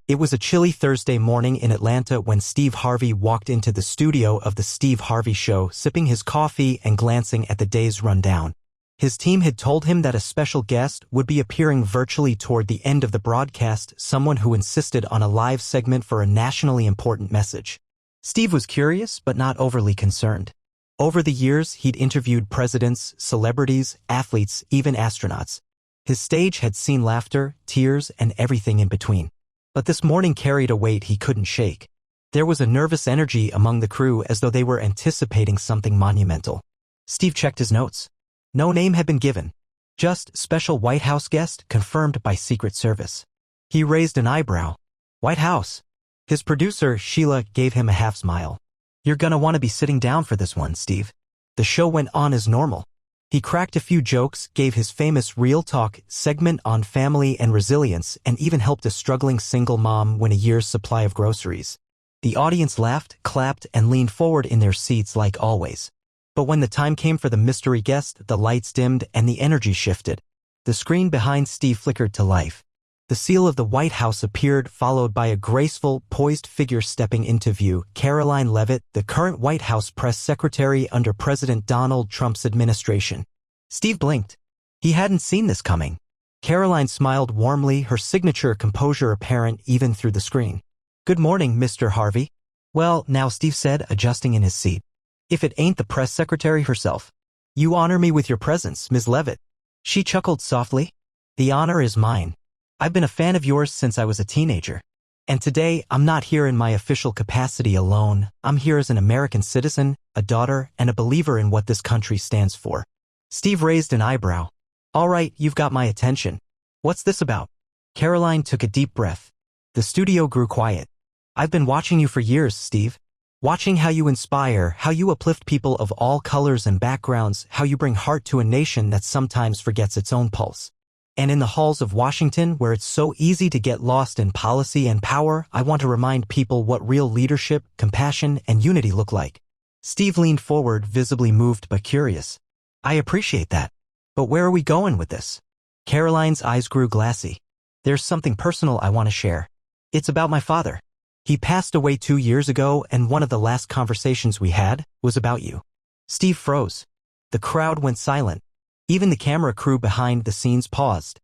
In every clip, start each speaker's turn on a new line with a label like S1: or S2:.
S1: It was a chilly Thursday morning in Atlanta when Steve Harvey walked into the studio of The Steve Harvey Show, sipping his coffee and glancing at the day's rundown. His team had told him that a special guest would be appearing virtually toward the end of the broadcast, someone who insisted on a live segment for a nationally important message. Steve was curious but not overly concerned. Over the years, he'd interviewed presidents, celebrities, athletes, even astronauts. His stage had seen laughter, tears, and everything in between. But this morning carried a weight he couldn't shake. There was a nervous energy among the crew as though they were anticipating something monumental. Steve checked his notes. No name had been given. Just special White House guest confirmed by Secret Service. He raised an eyebrow. White House. His producer, Sheila, gave him a half smile. You're gonna want to be sitting down for this one, Steve. The show went on as normal. He cracked a few jokes, gave his famous Real Talk segment on family and resilience, and even helped a struggling single mom win a year's supply of groceries. The audience laughed, clapped, and leaned forward in their seats like always. But when the time came for the mystery guest, the lights dimmed and the energy shifted. The screen behind Steve flickered to life. The seal of the White House appeared, followed by a graceful, poised figure stepping into view, Karoline Leavitt, the current White House press secretary under President Donald Trump's administration. Steve blinked. He hadn't seen this coming. Karoline smiled warmly, her signature composure apparent even through the screen. Good morning, Mr. Harvey. Well, now, Steve said, adjusting in his seat. If it ain't the press secretary herself. You honor me with your presence, Ms. Leavitt. She chuckled softly. The honor is mine. I've been a fan of yours since I was a teenager. And today, I'm not here in my official capacity alone. I'm here as an American citizen, a daughter, and a believer in what this country stands for. Steve raised an eyebrow. All right, you've got my attention. What's this about? Karoline took a deep breath. The studio grew quiet. I've been watching you for years, Steve. Watching how you inspire, how you uplift people of all colors and backgrounds, how you bring heart to a nation that sometimes forgets its own pulse. And in the halls of Washington, where it's so easy to get lost in policy and power, I want to remind people what real leadership, compassion, and unity look like. Steve leaned forward, visibly moved but curious. I appreciate that. But where are we going with this? Karoline's eyes grew glassy. There's something personal I want to share. It's about my father. He passed away 2 years ago, and one of the last conversations we had was about you. Steve froze. The crowd went silent. Even the camera crew behind the scenes paused.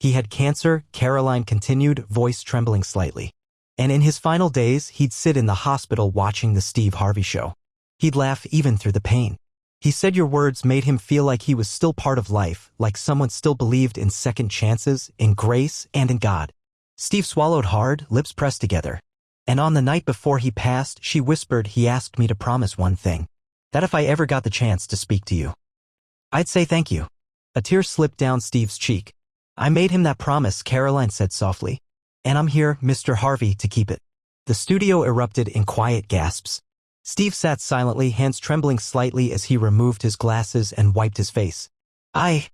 S1: He had cancer, Karoline continued, voice trembling slightly. And in his final days, he'd sit in the hospital watching the Steve Harvey Show. He'd laugh even through the pain. He said your words made him feel like he was still part of life, like someone still believed in second chances, in grace, and in God. Steve swallowed hard, lips pressed together. And on the night before he passed, she whispered he asked me to promise one thing. That if I ever got the chance to speak to you, I'd say thank you. A tear slipped down Steve's cheek. I made him that promise, Karoline said softly. And I'm here, Mr. Harvey, to keep it. The studio erupted in quiet gasps. Steve sat silently, hands trembling slightly as he removed his glasses and wiped his face. I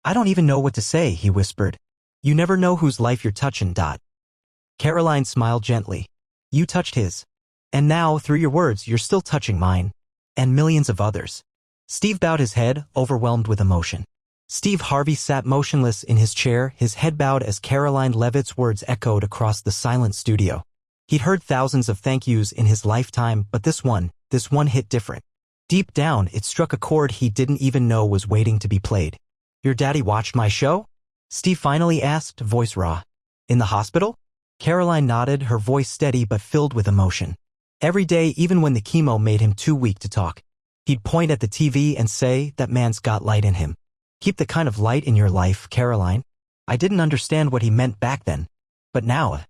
S1: don't even know what to say, he whispered. You never know whose life you're touching. Karoline smiled gently. You touched his. And now, through your words, you're still touching mine. And millions of others. Steve bowed his head, overwhelmed with emotion. Steve Harvey sat motionless in his chair, his head bowed as Karoline Leavitt's words echoed across the silent studio. He'd heard thousands of thank yous in his lifetime, but this one hit different. Deep down, it struck a chord he didn't even know was waiting to be played. Your daddy watched my show? Steve finally asked, voice raw. In the hospital? Karoline nodded, her voice steady but filled with emotion. Every day, even when the chemo made him too weak to talk. He'd point at the TV and say, that man's got light in him. Keep the kind of light in your life, Karoline. I didn't understand what he meant back then. But now,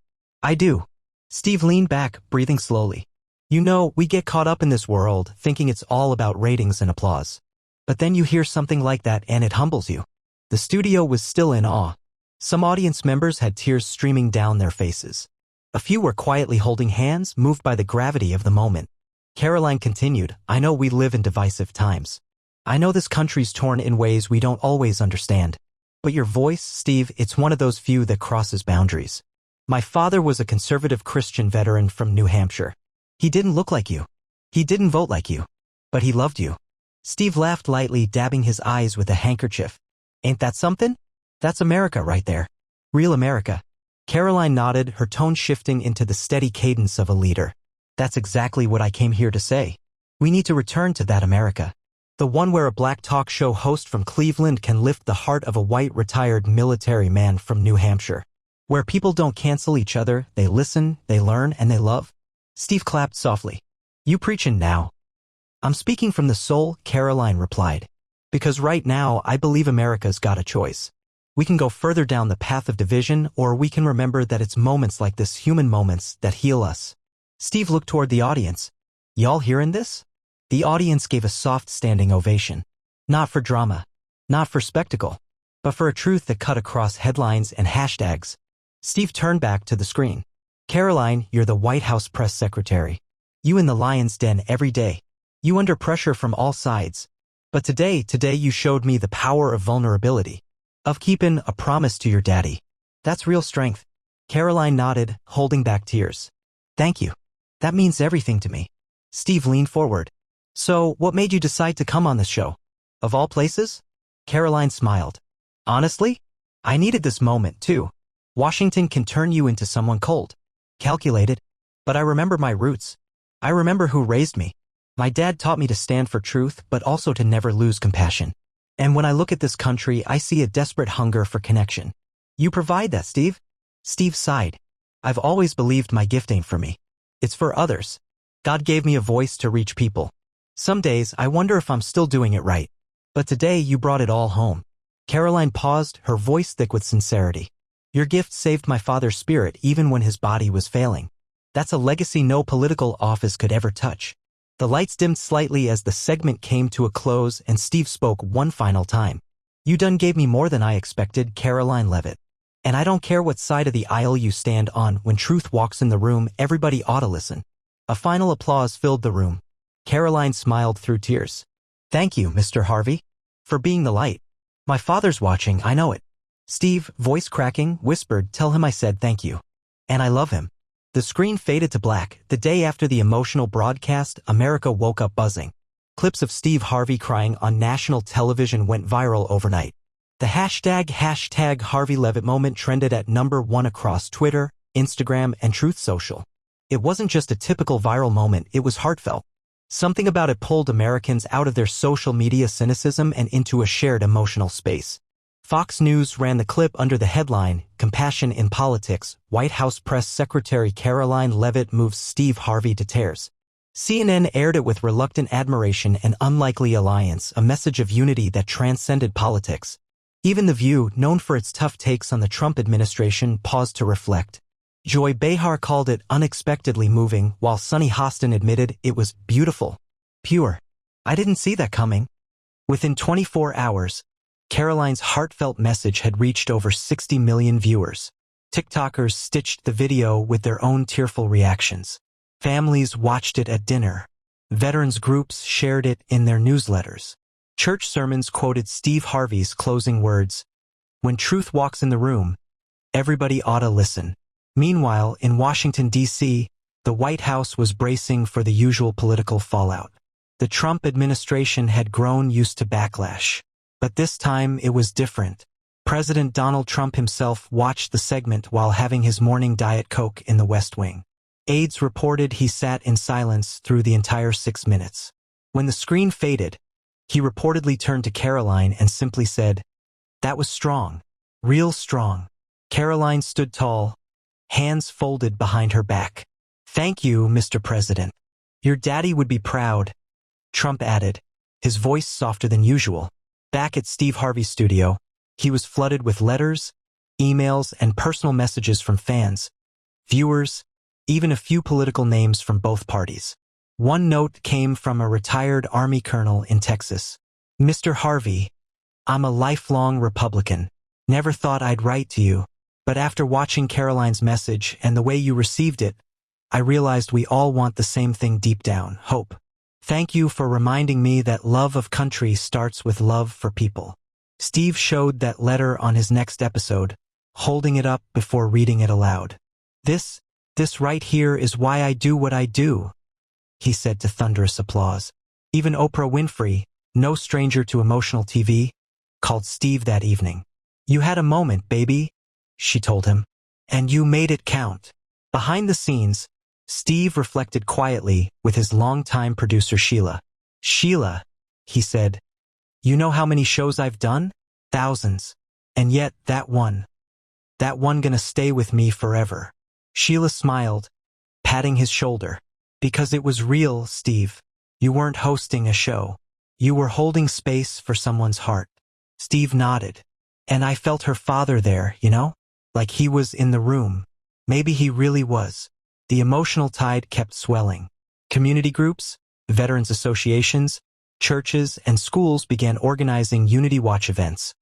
S1: I do. Steve leaned back, breathing slowly. You know, we get caught up in this world, thinking it's all about ratings and applause. But then you hear something like that and it humbles you. The studio was still in awe. Some audience members had tears streaming down their faces. A few were quietly holding hands, moved by the gravity of the moment. Karoline continued, I know we live in divisive times. I know this country's torn in ways we don't always understand. But your voice, Steve, it's one of those few that crosses boundaries. My father was a conservative Christian veteran from New Hampshire. He didn't look like you. He didn't vote like you. But he loved you. Steve laughed lightly, dabbing his eyes with a handkerchief. Ain't that something? That's America right there. Real America. Karoline nodded, her tone shifting into the steady cadence of a leader. That's exactly what I came here to say. We need to return to that America. The one where a black talk show host from Cleveland can lift the heart of a white retired military man from New Hampshire. Where people don't cancel each other, they listen, they learn, and they love. Steve clapped softly. You preachin' now. I'm speaking from the soul, Karoline replied. Because right now, I believe America's got a choice. We can go further down the path of division, or we can remember that it's moments like this, human moments, that heal us. Steve looked toward the audience. Y'all hearing this? The audience gave a soft standing ovation. Not for drama, not for spectacle, but for a truth that cut across headlines and hashtags. Steve turned back to the screen. Karoline, you're the White House press secretary. You in the lion's den every day. You under pressure from all sides. But today you showed me the power of vulnerability. Of keeping a promise to your daddy. That's real strength. Karoline nodded, holding back tears. Thank you. That means everything to me. Steve leaned forward. So, what made you decide to come on this show? Of all places? Karoline smiled. Honestly? I needed this moment, too. Washington can turn you into someone cold. Calculated. But I remember my roots. I remember who raised me. My dad taught me to stand for truth, but also to never lose compassion. And when I look at this country, I see a desperate hunger for connection. You provide that, Steve? Steve sighed. I've always believed my gift ain't for me. It's for others. God gave me a voice to reach people. Some days, I wonder if I'm still doing it right. But today, you brought it all home. Karoline paused, her voice thick with sincerity. Your gift saved my father's spirit even when his body was failing. That's a legacy no political office could ever touch. The lights dimmed slightly as the segment came to a close and Steve spoke one final time. You done gave me more than I expected, Karoline Leavitt. And I don't care what side of the aisle you stand on, when truth walks in the room, everybody ought to listen. A final applause filled the room. Karoline smiled through tears. Thank you, Mr. Harvey, for being the light. My father's watching, I know it. Steve, voice cracking, whispered, tell him I said thank you. And I love him. The screen faded to black. The day after the emotional broadcast, America woke up buzzing. Clips of Steve Harvey crying on national television went viral overnight. The hashtag Harvey Leavitt moment trended at #1 across Twitter, Instagram, and Truth Social. It wasn't just a typical viral moment, it was heartfelt. Something about it pulled Americans out of their social media cynicism and into a shared emotional space. Fox News ran the clip under the headline, Compassion in Politics, White House Press Secretary Karoline Leavitt moves Steve Harvey to tears. CNN aired it with reluctant admiration and unlikely alliance, a message of unity that transcended politics. Even The View, known for its tough takes on the Trump administration, paused to reflect. Joy Behar called it unexpectedly moving, while Sunny Hostin admitted it was beautiful. Pure. I didn't see that coming. Within 24 hours, Karoline's heartfelt message had reached over 60 million viewers. TikTokers stitched the video with their own tearful reactions. Families watched it at dinner. Veterans groups shared it in their newsletters. Church sermons quoted Steve Harvey's closing words, "When truth walks in the room, everybody ought to listen." Meanwhile, in Washington, D.C., the White House was bracing for the usual political fallout. The Trump administration had grown used to backlash. But this time, it was different. President Donald Trump himself watched the segment while having his morning Diet Coke in the West Wing. Aides reported he sat in silence through the entire 6 minutes. When the screen faded, he reportedly turned to Karoline and simply said, "That was strong. Real strong." Karoline stood tall, hands folded behind her back. "Thank you, Mr. President. Your daddy would be proud," Trump added, his voice softer than usual. Back at Steve Harvey's studio, he was flooded with letters, emails, and personal messages from fans, viewers, even a few political names from both parties. One note came from a retired Army colonel in Texas. "Mr. Harvey, I'm a lifelong Republican. Never thought I'd write to you, but after watching Karoline's message and the way you received it, I realized we all want the same thing deep down, hope. Thank you for reminding me that love of country starts with love for people." Steve showed that letter on his next episode, holding it up before reading it aloud. This right here is why I do what I do," he said to thunderous applause. Even Oprah Winfrey, no stranger to emotional TV, called Steve that evening. "You had a moment, baby," she told him. And you made it count. Behind the scenes, Steve reflected quietly with his longtime producer Sheila. Sheila, he said, you know how many shows I've done? Thousands. And yet, that one gonna stay with me forever. Sheila smiled, patting his shoulder. Because it was real, Steve. You weren't hosting a show. You were holding space for someone's heart. Steve nodded. And I felt her father there, you know? Like he was in the room. Maybe he really was. The emotional tide kept swelling. Community groups, veterans associations, churches, and schools began organizing Unity Watch events,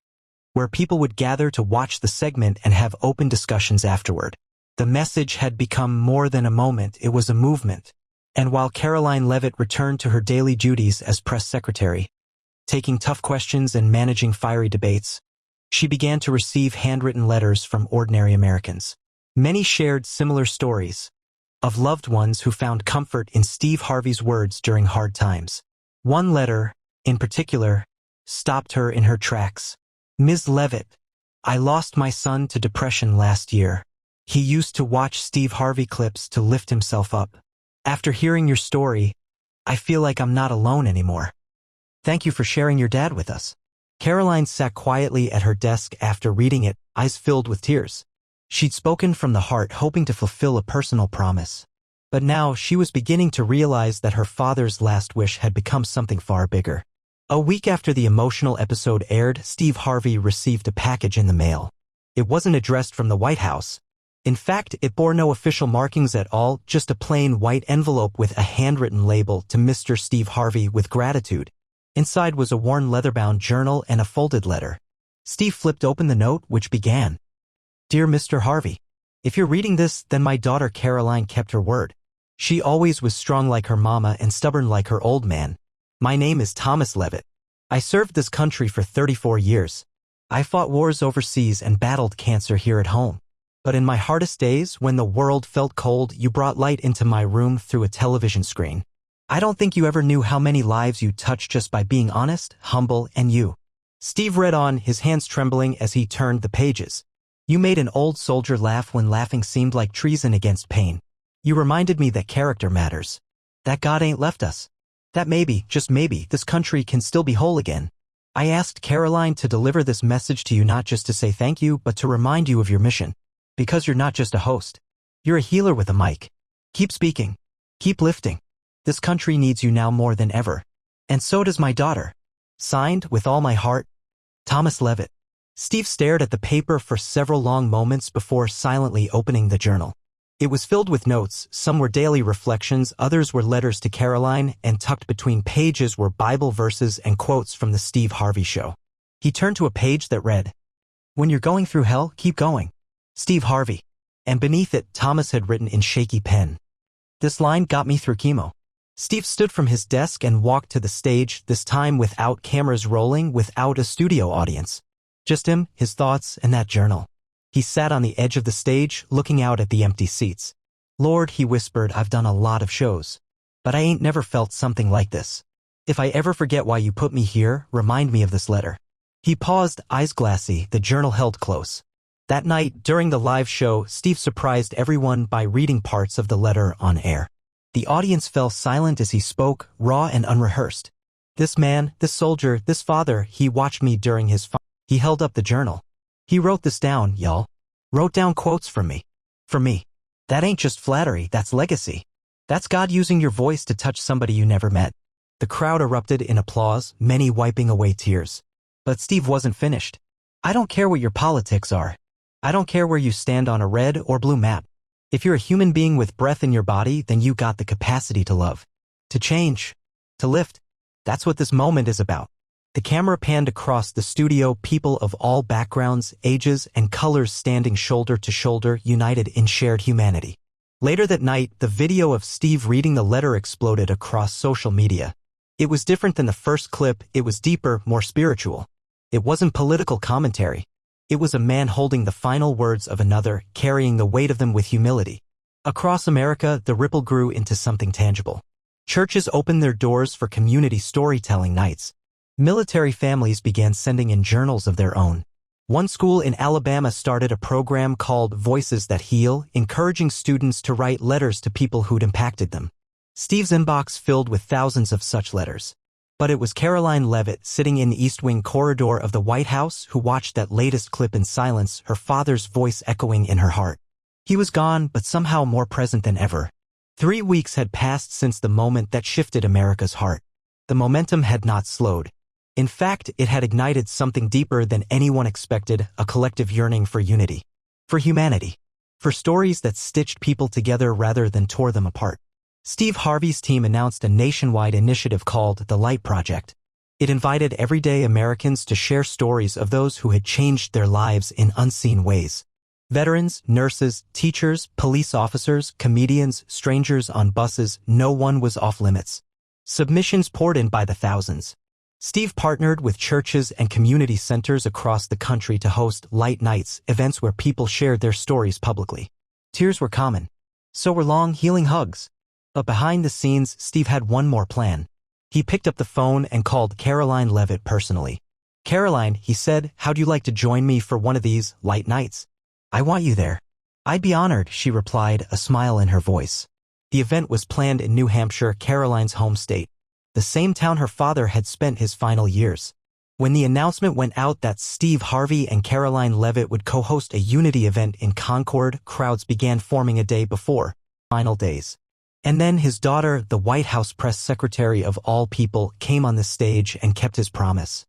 S1: where people would gather to watch the segment and have open discussions afterward. The message had become more than a moment, it was a movement. And while Karoline Leavitt returned to her daily duties as press secretary, taking tough questions and managing fiery debates, she began to receive handwritten letters from ordinary Americans. Many shared similar stories of loved ones who found comfort in Steve Harvey's words during hard times. One letter, in particular, stopped her in her tracks. Ms. Leavitt, I lost my son to depression last year. He used to watch Steve Harvey clips to lift himself up. After hearing your story, I feel like I'm not alone anymore. Thank you for sharing your dad with us. Karoline sat quietly at her desk after reading it, eyes filled with tears. She'd spoken from the heart, hoping to fulfill a personal promise. But now she was beginning to realize that her father's last wish had become something far bigger. A week after the emotional episode aired, Steve Harvey received a package in the mail. It wasn't addressed from the White House. In fact, it bore no official markings at all, just a plain white envelope with a handwritten label to Mr. Steve Harvey with gratitude. Inside was a worn leather-bound journal and a folded letter. Steve flipped open the note, which began, Dear Mr. Harvey, if you're reading this, then my daughter Karoline kept her word. She always was strong like her mama and stubborn like her old man. My name is Thomas Leavitt. I served this country for 34 years. I fought wars overseas and battled cancer here at home. But in my hardest days, when the world felt cold, you brought light into my room through a television screen. I don't think you ever knew how many lives you touched just by being honest, humble, and you. Steve read on, his hands trembling as he turned the pages. You made an old soldier laugh when laughing seemed like treason against pain. You reminded me that character matters. That God ain't left us. That maybe, just maybe, this country can still be whole again. I asked Karoline to deliver this message to you not just to say thank you, but to remind you of your mission. Because you're not just a host. You're a healer with a mic. Keep speaking. Keep lifting. This country needs you now more than ever. And so does my daughter. Signed, with all my heart, Thomas Leavitt. Steve stared at the paper for several long moments before silently opening the journal. It was filled with notes, some were daily reflections, others were letters to Karoline, and tucked between pages were Bible verses and quotes from the Steve Harvey Show. He turned to a page that read, When you're going through hell, keep going. Steve Harvey. And beneath it, Thomas had written in shaky pen, This line got me through chemo. Steve stood from his desk and walked to the stage, this time without cameras rolling, without a studio audience. Just him, his thoughts, and that journal. He sat on the edge of the stage, looking out at the empty seats. Lord, he whispered, I've done a lot of shows. But I ain't never felt something like this. If I ever forget why you put me here, remind me of this letter. He paused, eyes glassy, the journal held close. That night, during the live show, Steve surprised everyone by reading parts of the letter on air. The audience fell silent as he spoke, raw and unrehearsed. This man, this soldier, this father, he watched me during his He held up the journal. He wrote this down, y'all. Wrote down quotes from me. For me. That ain't just flattery, that's legacy. That's God using your voice to touch somebody you never met. The crowd erupted in applause, many wiping away tears. But Steve wasn't finished. I don't care what your politics are. I don't care where you stand on a red or blue map. If you're a human being with breath in your body, then you got the capacity to love. To change. To lift. That's what this moment is about. The camera panned across the studio, people of all backgrounds, ages, and colors standing shoulder to shoulder, united in shared humanity. Later that night, the video of Steve reading the letter exploded across social media. It was different than the first clip, it was deeper, more spiritual. It wasn't political commentary. It was a man holding the final words of another, carrying the weight of them with humility. Across America, the ripple grew into something tangible. Churches opened their doors for community storytelling nights. Military families began sending in journals of their own. One school in Alabama started a program called Voices That Heal, encouraging students to write letters to people who'd impacted them. Steve's inbox filled with thousands of such letters. But it was Karoline Leavitt sitting in the East Wing corridor of the White House who watched that latest clip in silence, her father's voice echoing in her heart. He was gone, but somehow more present than ever. 3 weeks had passed since the moment that shifted America's heart. The momentum had not slowed. In fact, it had ignited something deeper than anyone expected, a collective yearning for unity. For humanity. For stories that stitched people together rather than tore them apart. Steve Harvey's team announced a nationwide initiative called the Light Project. It invited everyday Americans to share stories of those who had changed their lives in unseen ways. Veterans, nurses, teachers, police officers, comedians, strangers on buses, no one was off limits. Submissions poured in by the thousands. Steve partnered with churches and community centers across the country to host Light Nights, events where people shared their stories publicly. Tears were common. So were long, healing hugs. But behind the scenes, Steve had one more plan. He picked up the phone and called Karoline Leavitt personally. "Karoline," he said, "how'd you like to join me for one of these Light Nights? I want you there." "I'd be honored," she replied, a smile in her voice. The event was planned in New Hampshire, Karoline's home state, the same town her father had spent his final years. When the announcement went out that Steve Harvey and Karoline Leavitt would co-host a unity event in Concord, crowds began forming a day before, final days. And then his daughter, the White House press secretary of all people, came on the stage and kept his promise.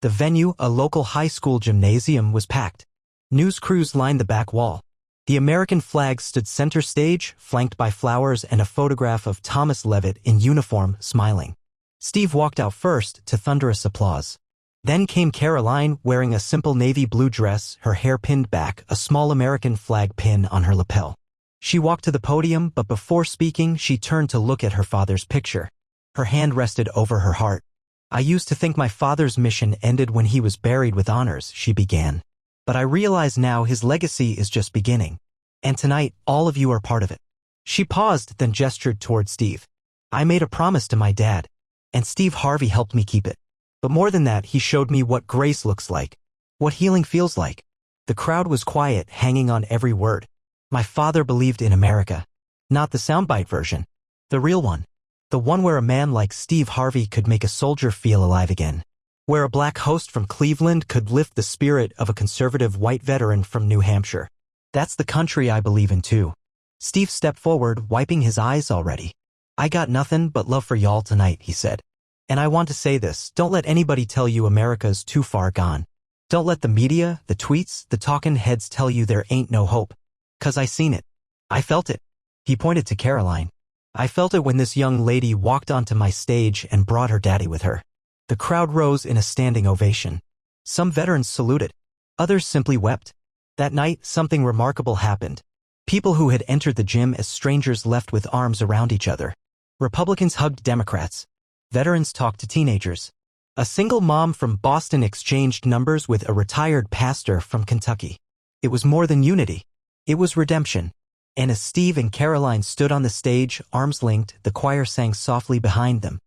S1: The venue, a local high school gymnasium, was packed. News crews lined the back wall. The American flag stood center stage, flanked by flowers and a photograph of Thomas Leavitt in uniform, smiling. Steve walked out first to thunderous applause. Then came Karoline, wearing a simple navy blue dress, her hair pinned back, a small American flag pin on her lapel. She walked to the podium, but before speaking, she turned to look at her father's picture. Her hand rested over her heart. "I used to think my father's mission ended when he was buried with honors," she began. "But I realize now his legacy is just beginning. And tonight, all of you are part of it." She paused, then gestured toward Steve. "I made a promise to my dad, and Steve Harvey helped me keep it. But more than that, he showed me what grace looks like, what healing feels like." The crowd was quiet, hanging on every word. My father believed in America. Not the soundbite version. The real one. The one where a man like Steve Harvey could make a soldier feel alive again. Where a black host from Cleveland could lift the spirit of a conservative white veteran from New Hampshire. "That's the country I believe in too." Steve stepped forward, wiping his eyes already. "I got nothing but love for y'all tonight," he said. "And I want to say this, don't let anybody tell you America's too far gone. Don't let the media, the tweets, the talking heads tell you there ain't no hope. 'Cause I seen it. I felt it." He pointed to Karoline. "I felt it when this young lady walked onto my stage and brought her daddy with her." The crowd rose in a standing ovation. Some veterans saluted. Others simply wept. That night, something remarkable happened. People who had entered the gym as strangers left with arms around each other. Republicans hugged Democrats. Veterans talked to teenagers. A single mom from Boston exchanged numbers with a retired pastor from Kentucky. It was more than unity. It was redemption. And as Steve and Karoline stood on the stage, arms linked, the choir sang softly behind them.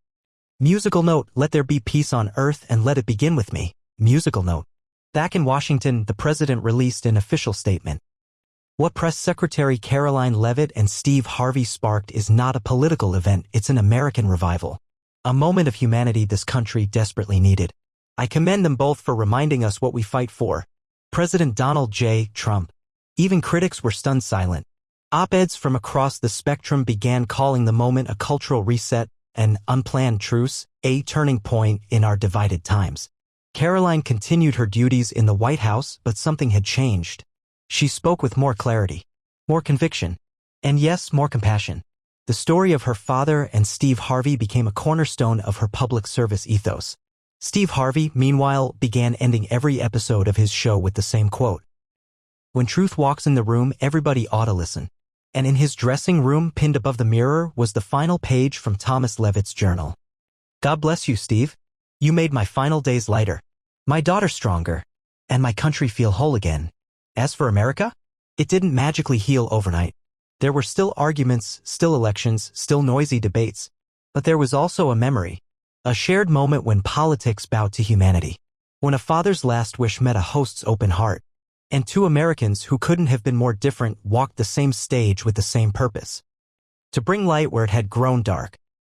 S1: Musical note, "Let there be peace on earth and let it begin with me." Musical note. Back in Washington, the president released an official statement. What Press Secretary Karoline Leavitt and Steve Harvey sparked is not a political event, it's an American revival. A moment of humanity this country desperately needed. I commend them both for reminding us what we fight for. President Donald J. Trump. Even critics were stunned silent. Op-eds from across the spectrum began calling the moment a cultural reset, an unplanned truce, a turning point in our divided times. Karoline continued her duties in the White House, but something had changed. She spoke with more clarity, more conviction, and yes, more compassion. The story of her father and Steve Harvey became a cornerstone of her public service ethos. Steve Harvey, meanwhile, began ending every episode of his show with the same quote. "When truth walks in the room, everybody ought to listen." And in his dressing room, pinned above the mirror, was the final page from Thomas Leavitt's journal. "God bless you, Steve. You made my final days lighter, my daughter stronger, and my country feel whole again." As for America, it didn't magically heal overnight. There were still arguments, still elections, still noisy debates. But there was also a memory, a shared moment when politics bowed to humanity. when a father's last wish met a host's open heart, and two Americans who couldn't have been more different walked the same stage with the same purpose: to bring light where it had grown dark,